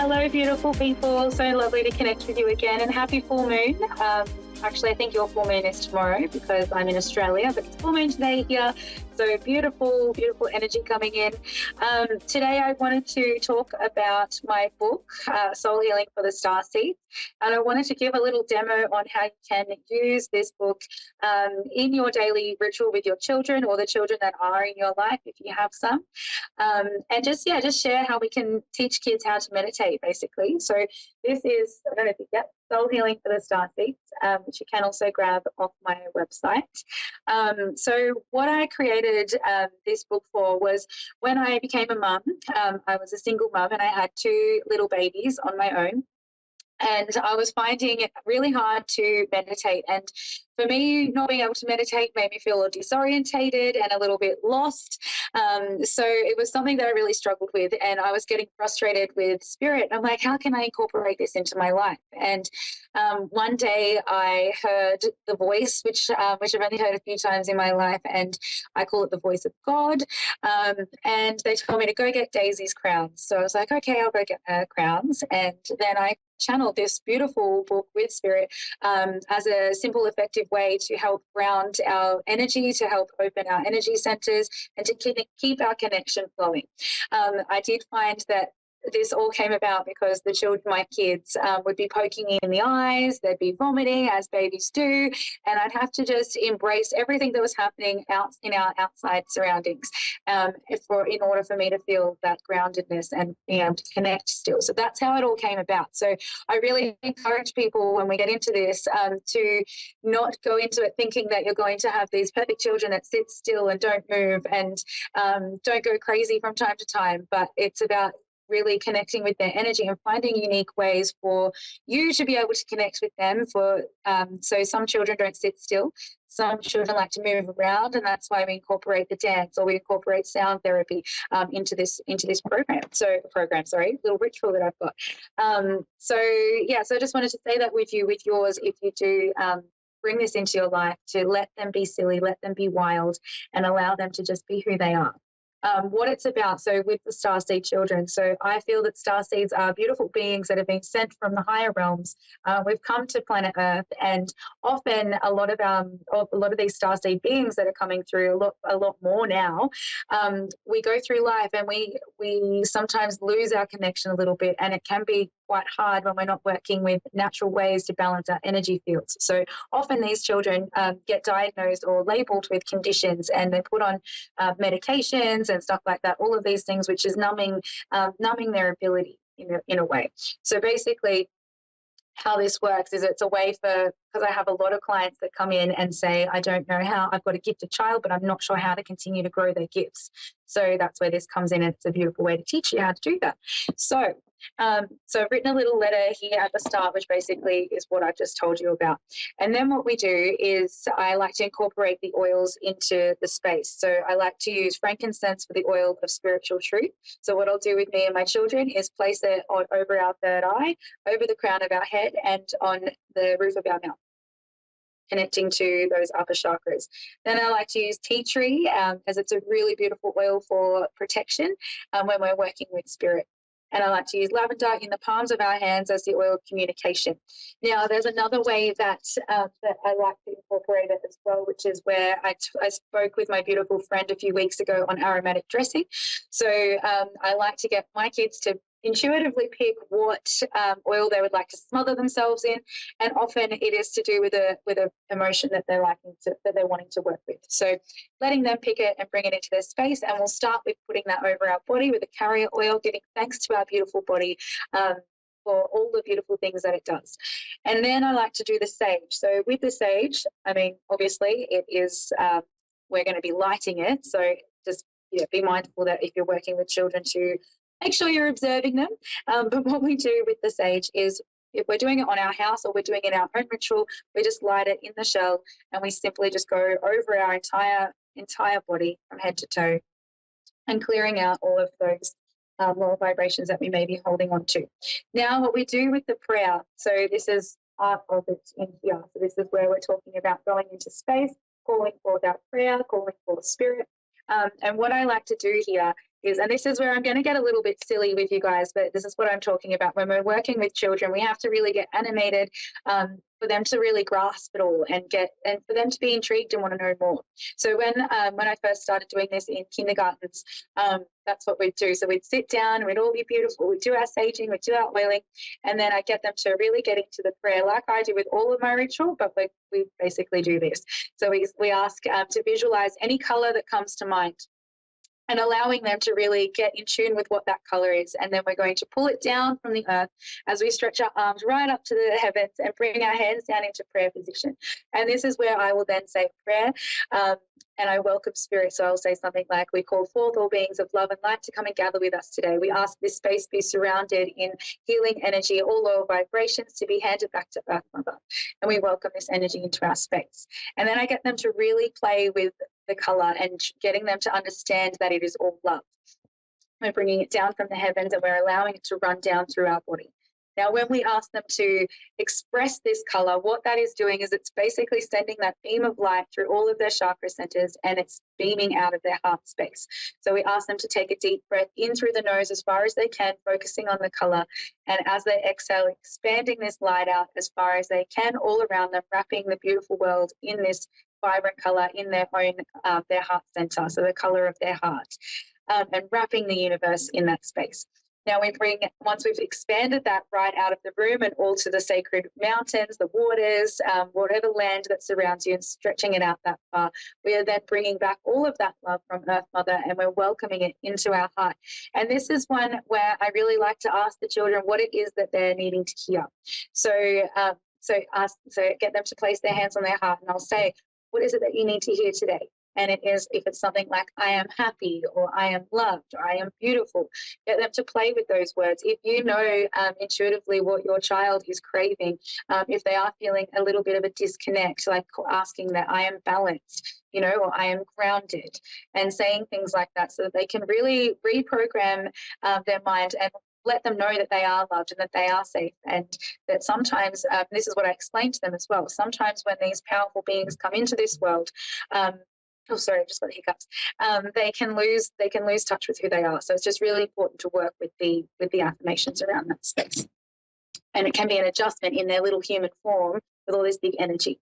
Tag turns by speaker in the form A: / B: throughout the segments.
A: Hello, beautiful people. So lovely to connect with you again, and happy full moon. Actually, I think your full moon is tomorrow because I'm in Australia, but it's full moon today here. So beautiful, beautiful energy coming in. Today, I wanted to talk about my book, Soul Healing for the Starseeds. And I wanted to give a little demo on how you can use this book in your daily ritual with your children or the children that are in your life, if you have some. And just share how we can teach kids how to meditate, basically. So this is, I don't know if you get Soul Healing for the Starseeds, which you can also grab off my website. So what I created this book for was when I became a mum. I was a single mum and I had two little babies on my own. And I was finding it really hard to meditate. And for me, not being able to meditate made me feel disorientated and a little bit lost. So it was something that I really struggled with. And I was getting frustrated with spirit. I'm like, how can I incorporate this into my life? And one day I heard the voice, which I've only heard a few times in my life. And I call it the voice of God. And they told me to go get Daisy's crowns. So I was like, okay, I'll go get her crowns. And then I channeled this beautiful book with spirit as a simple, effective way to help ground our energy, to help open our energy centers, and to keep our connection flowing. I did find that this all came about because the children, my kids, would be poking me in the eyes, they'd be vomiting as babies do, and I'd have to just embrace everything that was happening out in our outside surroundings in order for me to feel that groundedness and being able to connect still. So that's how it all came about. So I really encourage people when we get into this to not go into it thinking that you're going to have these perfect children that sit still and don't move and don't go crazy from time to time, but it's about really connecting with their energy and finding unique ways for you to be able to connect with them. So some children don't sit still. Some children like to move around, and that's why we incorporate the dance, or we incorporate sound therapy into this program. Little ritual that I've got. So I just wanted to say that with yours, if you do bring this into your life, to let them be silly, let them be wild, and allow them to just be who they are. What it's about, so with the starseed children, so I feel that starseeds are beautiful beings that have been sent from the higher realms. We've come to planet Earth, and often a lot of these starseed beings that are coming through, a lot more now, we go through life and we sometimes lose our connection a little bit, and it can be quite hard when we're not working with natural ways to balance our energy fields. So often these children get diagnosed or labeled with conditions, and they're put on medications and stuff like that, all of these things, which is numbing their ability in a way. So basically how this works is it's a way because I have a lot of clients that come in and say, I don't know how, I've got a gifted child, but I'm not sure how to continue to grow their gifts. So that's where this comes in, and it's a beautiful way to teach you how to do that. So I've written a little letter here at the start, which basically is what I've just told you about. And then what we do is I like to incorporate the oils into the space. So I like to use frankincense for the oil of spiritual truth. So what I'll do with me and my children is place it over our third eye, over the crown of our head, and on the roof of our mouth, connecting to those upper chakras. Then I like to use tea tree as it's a really beautiful oil for protection when we're working with spirit. And I like to use lavender in the palms of our hands as the oil of communication. Now, there's another way that I like to incorporate it as well, which is where I spoke with my beautiful friend a few weeks ago on aromatic dressing. So I like to get my kids to intuitively pick what oil they would like to smother themselves in, and often it is to do with a emotion that they're wanting to work with. So letting them pick it and bring it into their space, and we'll start with putting that over our body with a carrier oil, giving thanks to our beautiful body for all the beautiful things that it does. And then I like to do the sage. So with the sage, I mean, obviously it is we're going to be lighting it, so just be mindful that if you're working with children to make sure you're observing them. But what we do with the sage is, if we're doing it on our house or we're doing it in our own ritual, we just light it in the shell, and we simply just go over our entire body from head to toe, and clearing out all of those lower vibrations that we may be holding on to. Now, what we do with the prayer, so this is part of it in here. So this is where we're talking about going into space, calling forth our prayer, calling forth spirit. And what I like to do here is, and this is where I'm going to get a little bit silly with you guys, but this is what I'm talking about. When we're working with children, we have to really get animated for them to really grasp it all and for them to be intrigued and want to know more. So when I first started doing this in kindergartens, that's what we'd do. So we'd sit down, we'd all be beautiful, we'd do our saging, we'd do our oiling, and then I get them to really get into the prayer like I do with all of my ritual, but we basically do this. So we ask to visualize any color that comes to mind, and allowing them to really get in tune with what that color is. And then we're going to pull it down from the earth as we stretch our arms right up to the heavens and bring our hands down into prayer position. And this is where I will then say prayer, and I welcome spirit. So I'll say something like, we call forth all beings of love and light to come and gather with us today. We ask this space be surrounded in healing energy, all lower vibrations to be handed back to Earth Mother. And we welcome this energy into our space. And then I get them to really play with the color and getting them to understand that it is all love. We're bringing it down from the heavens and we're allowing it to run down through our body. Now, when we ask them to express this color, what that is doing is it's basically sending that beam of light through all of their chakra centers, and it's beaming out of their heart space. So we ask them to take a deep breath in through the nose as far as they can, focusing on the color. And as they exhale, expanding this light out as far as they can all around them, wrapping the beautiful world in this vibrant color in their own, their heart center, so the color of their heart, and wrapping the universe in that space. Now once we've expanded that right out of the room and all to the sacred mountains, the waters, whatever land that surrounds you, and stretching it out that far, we are then bringing back all of that love from Earth Mother and we're welcoming it into our heart. And this is one where I really like to ask the children what it is that they're needing to hear. So get them to place their hands on their heart, and I'll say, what is it that you need to hear today? And it is, if it's something like, I am happy, or I am loved, or I am beautiful, get them to play with those words. If you know intuitively what your child is craving, if they are feeling a little bit of a disconnect, like asking that I am balanced, or I am grounded, and saying things like that so that they can really reprogram their mind and let them know that they are loved and that they are safe, and that sometimes, this is what I explained to them as well, sometimes when these powerful beings come into this world, I just got hiccups. They can lose touch with who they are. So it's just really important to work with the affirmations around that space. And it can be an adjustment in their little human form with all this big energy.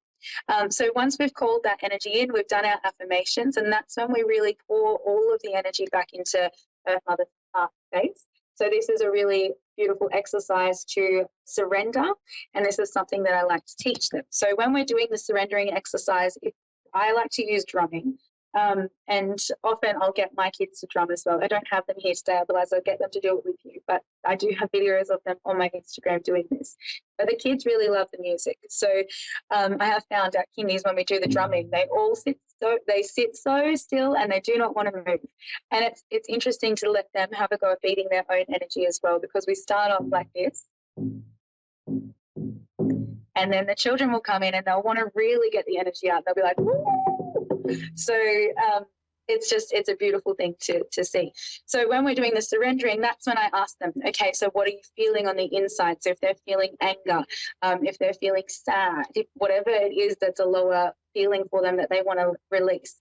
A: So once we've called that energy in, we've done our affirmations, and that's when we really pour all of the energy back into Earth Mother's heart space. So this is a really beautiful exercise to surrender, and this is something that I like to teach them. So when we're doing the surrendering exercise, I like to use drumming, and often I'll get my kids to drum as well. I don't have them here today, otherwise I'll get them to do it with you, but I do have videos of them on my Instagram doing this. But the kids really love the music. So I have found at kindies, when we do the drumming, they all sit so still and they do not want to move. And it's interesting to let them have a go at beating their own energy as well, because we start off like this. And then the children will come in and they'll want to really get the energy out. They'll be like, woo! So it's a beautiful thing to see. So when we're doing the surrendering, that's when I ask them, okay, so what are you feeling on the inside? So if they're feeling anger, if they're feeling sad, whatever it is that's a lower feeling for them that they want to release,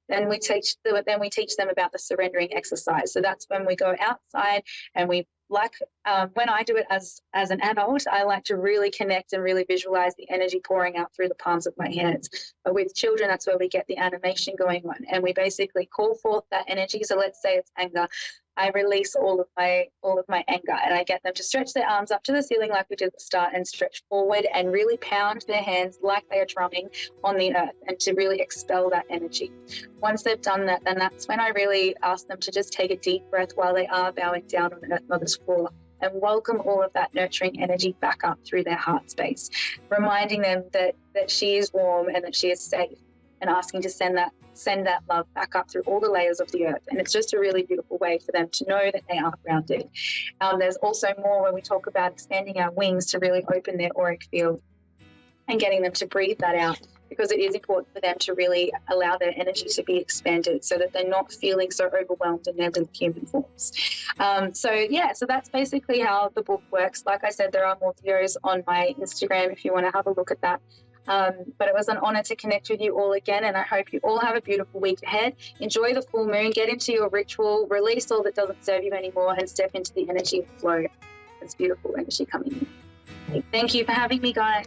A: then we teach them about the surrendering exercise. So that's when we go outside and we when I do it as an adult, I like to really connect and really visualize the energy pouring out through the palms of my hands. But with children, that's where we get the animation going on, and we basically call forth that energy. So let's say it's anger. I release all of my anger, and I get them to stretch their arms up to the ceiling like we did at the start, and stretch forward and really pound their hands like they are drumming on the earth, and to really expel that energy. Once they've done that, then that's when I really ask them to just take a deep breath while they are bowing down on Earth Mother's floor, and welcome all of that nurturing energy back up through their heart space, reminding them that she is warm and that she is safe, and asking to send that love back up through all the layers of the earth. And it's just a really beautiful way for them to know that they are grounded. There's also more when we talk about expanding our wings to really open their auric field and getting them to breathe that out, because it is important for them to really allow their energy to be expanded so that they're not feeling so overwhelmed in their little human forms. So that's basically how the book works. Like I said, there are more videos on my Instagram if you want to have a look at that. But it was an honor to connect with you all again, and I hope you all have a beautiful week ahead. Enjoy the full moon, get into your ritual, release all that doesn't serve you anymore, and step into the energy of flow. It's beautiful energy coming in. Thank you for having me, guys.